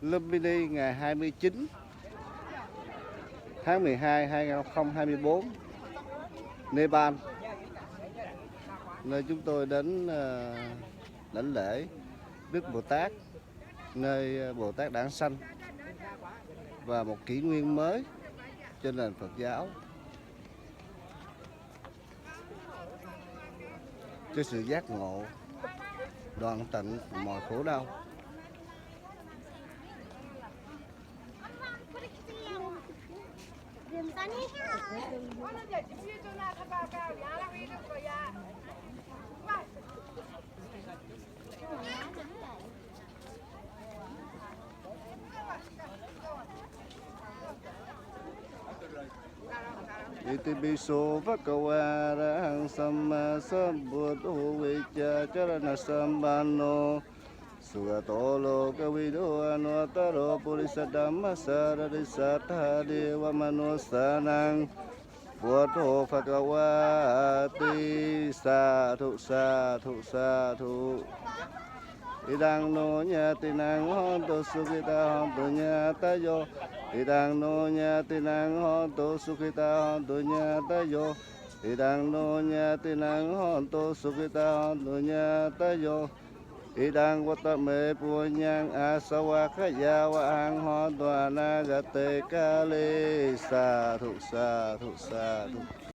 Lumpini ngày 29 tháng 12 2024, Nepal, nơi chúng tôi đến đảnh lễ Đức Bồ Tát, nơi Bồ Tát đản sanh và một kỷ nguyên mới trên nền Phật giáo, cho sự giác ngộ, đoạn tận mọi khổ đau. Itipiso Bhagava Arahang Samma Sambuddho Vicca Charana Sambano Sugato Loka Vido Anuttaro Purisa Dhamma Saradisatha Deva Manusanang Buddho Bhagavati Sadhu Sadhu Sadhu Idang no nyati nang honto sukita honto nyata yo. Idang no nyati nang honto sukita honto nyata yo. Idang no nyati nang honto sukita honto nyata yo. Idang watame punyang asawa kaya wa ang honto anagate kale. Sadhu sadhu sadhu.